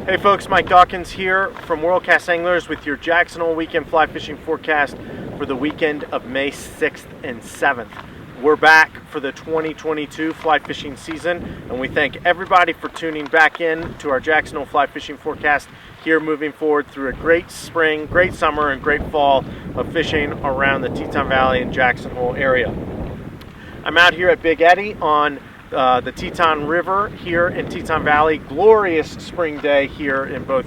Hey folks, Mike Dawkins here from Worldcast Anglers with your Jackson Hole weekend fly fishing forecast for the weekend of May 6th and 7th. We're back for the 2022 fly fishing season, and we thank everybody for tuning back in to our Jackson Hole fly fishing forecast here, moving forward through a great spring, great summer, and great fall of fishing around the Teton Valley and Jackson Hole area. I'm out here at Big Eddy on the Teton River here in Teton Valley. Glorious spring day here in both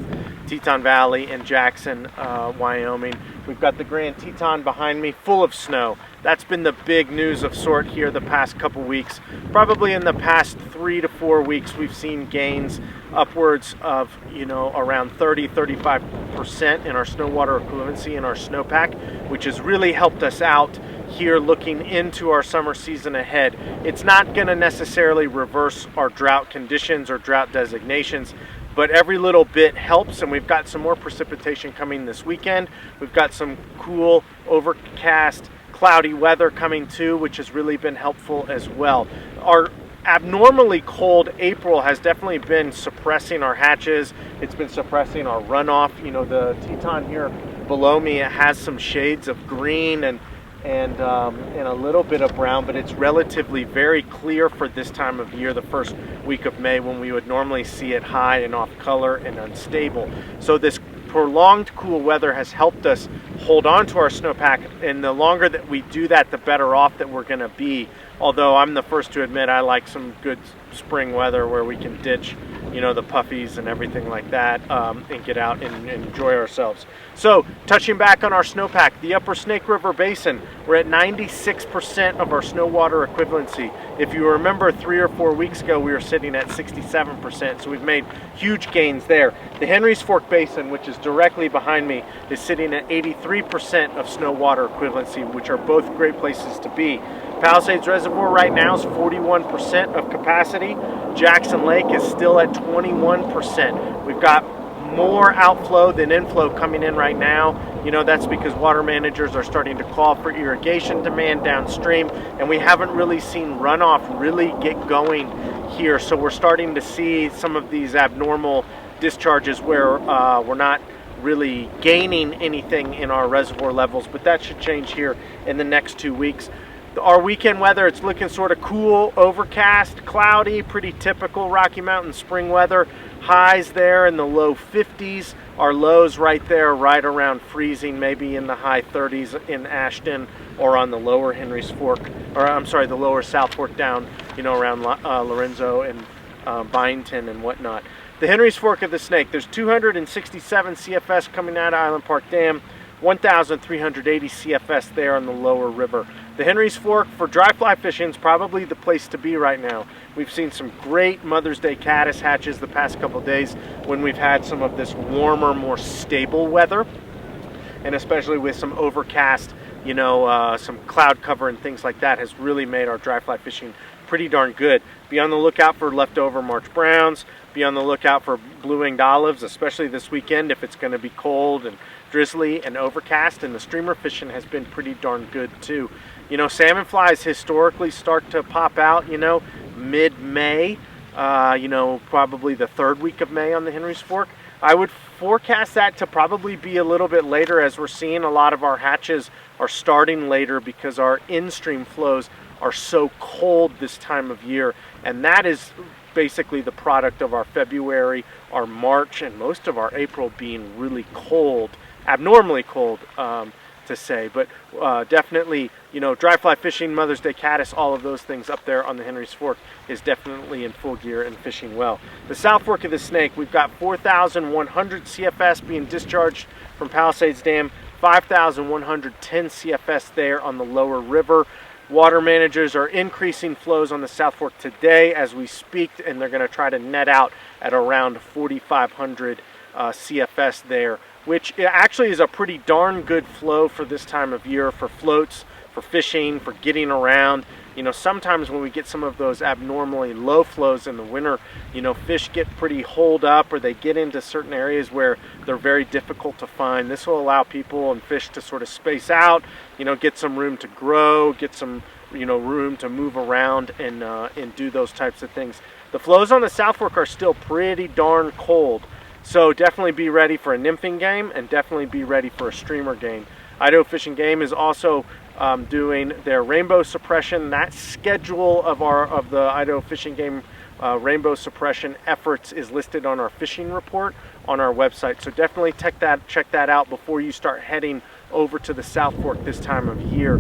Teton Valley and Jackson, Wyoming. We've got the Grand Teton behind me, full of snow. That's been the big news of sort here the past couple weeks. Probably in the past 3 to 4 weeks, we've seen gains upwards of, around 30-35% in our snow water equivalency in our snowpack, which has really helped us out here looking into our summer season ahead. It's not going to necessarily reverse our drought conditions or drought designations, but every little bit helps, and we've got some more precipitation coming this weekend. We've got some cool, overcast, cloudy weather coming too, which has really been helpful as well. Our abnormally cold April has definitely been suppressing our hatches. It's been suppressing our runoff. The Teton here below me, it has some shades of green and a little bit of brown, but it's relatively very clear for this time of year, the first week of May, when we would normally see it high and off color and unstable. So this prolonged cool weather has helped us hold on to our snowpack, and the longer that we do that, the better off that we're going to be. Although I'm the first to admit I like some good spring weather where we can ditch the puffies and everything like that, and get out and enjoy ourselves. So touching back on our snowpack, the upper Snake River Basin, we're at 96% of our snow water equivalency. If you remember 3 or 4 weeks ago, we were sitting at 67%, so we've made huge gains there. The Henry's Fork Basin, which is directly behind me, is sitting at 83% of snow water equivalency, which are both great places to be. Palisades Reservoir right now is 41% of capacity. Jackson Lake is still at 21%. We've got more outflow than inflow coming in right now. That's because water managers are starting to call for irrigation demand downstream, and we haven't really seen runoff really get going here. So we're starting to see some of these abnormal discharges where we're not really gaining anything in our reservoir levels, but that should change here in the next 2 weeks. Our weekend weather, it's looking sort of cool, overcast, cloudy, pretty typical Rocky Mountain spring weather. Highs there in the low 50s. Our lows right there, right around freezing, maybe in the high 30s in Ashton or on the lower Henry's Fork, the lower South Fork down, around Lorenzo and Byington and whatnot. The Henry's Fork of the Snake, there's 267 CFS coming out of Island Park Dam, 1,380 CFS there on the lower river. The Henry's Fork for dry fly fishing is probably the place to be right now. We've seen some great Mother's Day caddis hatches the past couple days when we've had some of this warmer, more stable weather, and especially with some overcast, some cloud cover and things like that has really made our dry fly fishing pretty darn good. Be on the lookout for leftover March browns. Be on the lookout for blue-winged olives, especially this weekend if it's going to be cold and drizzly and overcast, and the streamer fishing has been pretty darn good too. Salmon flies historically start to pop out, mid-May, probably the 3rd week of May on the Henry's Fork. I would forecast that to probably be a little bit later, as we're seeing a lot of our hatches are starting later because our in-stream flows are so cold this time of year, and that is basically the product of our February, our March, and most of our April being really cold, abnormally cold to say, but definitely, dry fly fishing, Mother's Day caddis, all of those things up there on the Henry's Fork is definitely in full gear and fishing well. The South Fork of the Snake, we've got 4,100 CFS being discharged from Palisades Dam, 5,110 CFS there on the lower river. Water managers are increasing flows on the South Fork today as we speak, and they're going to try to net out at around 4,500 CFS there, which actually is a pretty darn good flow for this time of year, for floats, for fishing, for getting around. Sometimes when we get some of those abnormally low flows in the winter, fish get pretty holed up, or they get into certain areas where they're very difficult to find. This will allow people and fish to sort of space out, get some room to grow, get some, room to move around and do those types of things. The flows on the South Fork are still pretty darn cold. So definitely be ready for a nymphing game, and definitely be ready for a streamer game. Idaho Fish and Game is also doing their rainbow suppression. That schedule of the Idaho Fish and Game rainbow suppression efforts is listed on our fishing report on our website. So definitely check that out before you start heading over to the South Fork this time of year.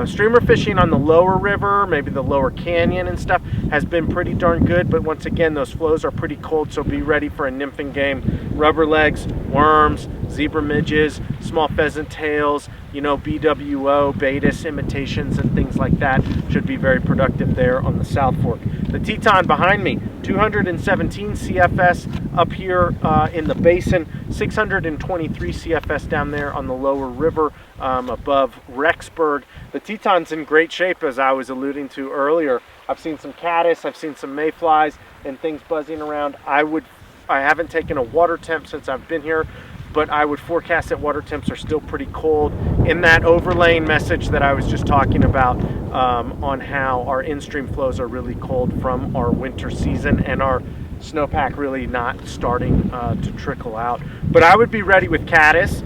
Streamer fishing on the lower river, maybe the lower canyon and stuff, has been pretty darn good, but once again, those flows are pretty cold, so be ready for a nymphing game. Rubber legs, worms, zebra midges, small pheasant tails, BWO, Baetis imitations and things like that should be very productive there on the South Fork. The Teton behind me, 217 CFS up here in the basin, 623 CFS down there on the lower river above Rexburg. The Teton's in great shape, as I was alluding to earlier. I've seen some caddis, I've seen some mayflies and things buzzing around. I haven't taken a water temp since I've been here, but I would forecast that water temps are still pretty cold. In that overlaying message that I was just talking about on how our in-stream flows are really cold from our winter season and our snowpack really not starting to trickle out. But I would be ready with caddis,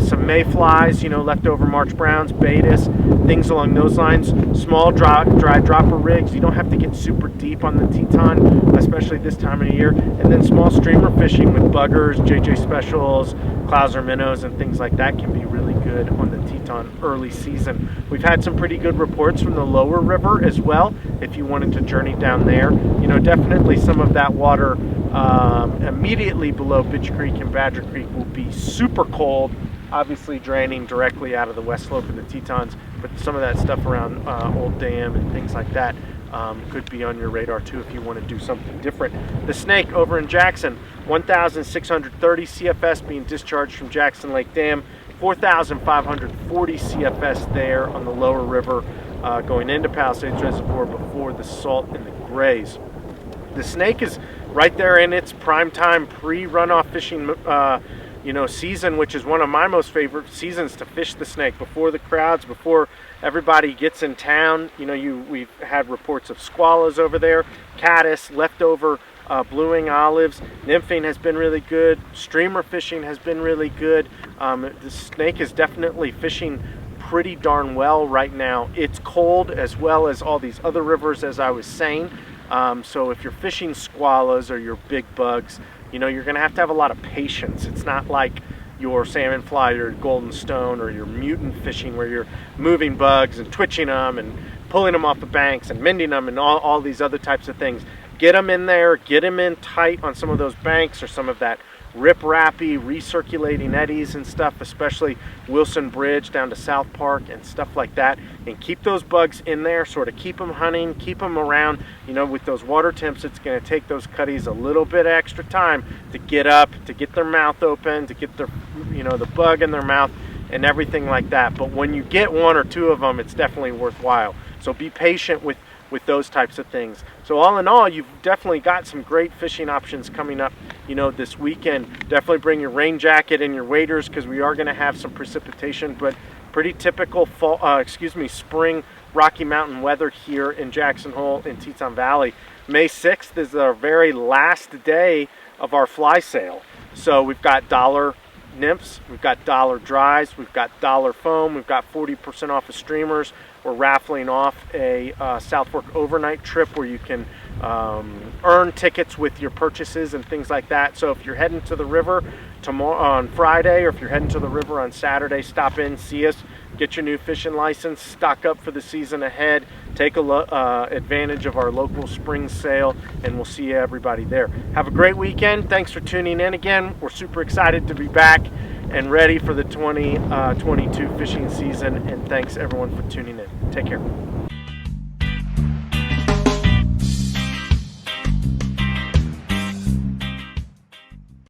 some mayflies, leftover March Browns, Baetis, things along those lines. Small dry dropper rigs. You don't have to get super deep on the Teton, especially this time of year. And then small streamer fishing with buggers, JJ Specials, Clouser minnows, and things like that can be really good on the Teton early season. We've had some pretty good reports from the lower river as well. If you wanted to journey down there, definitely some of that water immediately below Bitch Creek and Badger Creek will be super cold, obviously draining directly out of the west slope of the Tetons, but some of that stuff around Old Dam and things like that could be on your radar too if you want to do something different. The Snake over in Jackson, 1,630 CFS being discharged from Jackson Lake Dam, 4,540 CFS there on the lower river going into Palisades Reservoir before the salt and the grays. The Snake is right there in its prime time pre-runoff fishing season, which is one of my most favorite seasons to fish the Snake, before the crowds, before everybody gets in town. We've had reports of squallows over there, caddis, leftover blueing olives. Nymphing has been really good. Streamer fishing has been really good. The Snake is definitely fishing pretty darn well right now. It's cold, as well as all these other rivers, as I was saying. So if you're fishing squallows or your big bugs, you're going to have a lot of patience. It's not like your salmon fly or golden stone or your mutant fishing where you're moving bugs and twitching them and pulling them off the banks and mending them and all these other types of things. Get them in there, get them in tight on some of those banks or some of that rip-rappy recirculating eddies and stuff, especially Wilson Bridge down to South Park and stuff like that, and keep those bugs in there, sort of keep them hunting, keep them around. With those water temps, it's going to take those cutties a little bit extra time to get up, to get their mouth open, to get their the bug in their mouth and everything like that. But when you get one or two of them, it's definitely worthwhile. So be patient with those types of things. So all in all, you've definitely got some great fishing options coming up, this weekend. Definitely bring your rain jacket and your waders, because we are going to have some precipitation, but pretty typical spring Rocky Mountain weather here in Jackson Hole in Teton Valley. May 6th is our very last day of our fly sale. So we've got dollar nymphs, we've got dollar dries, we've got dollar foam, we've got 40% off of streamers. We're raffling off a South Fork overnight trip where you can earn tickets with your purchases and things like that. So if you're heading to the river tomorrow on Friday, or if you're heading to the river on Saturday, stop in, see us, get your new fishing license, stock up for the season ahead, take advantage of our local spring sale, and we'll see everybody there. Have a great weekend. Thanks for tuning in again. We're super excited to be back and ready for the 2022 fishing season, and thanks everyone for tuning in. Take care.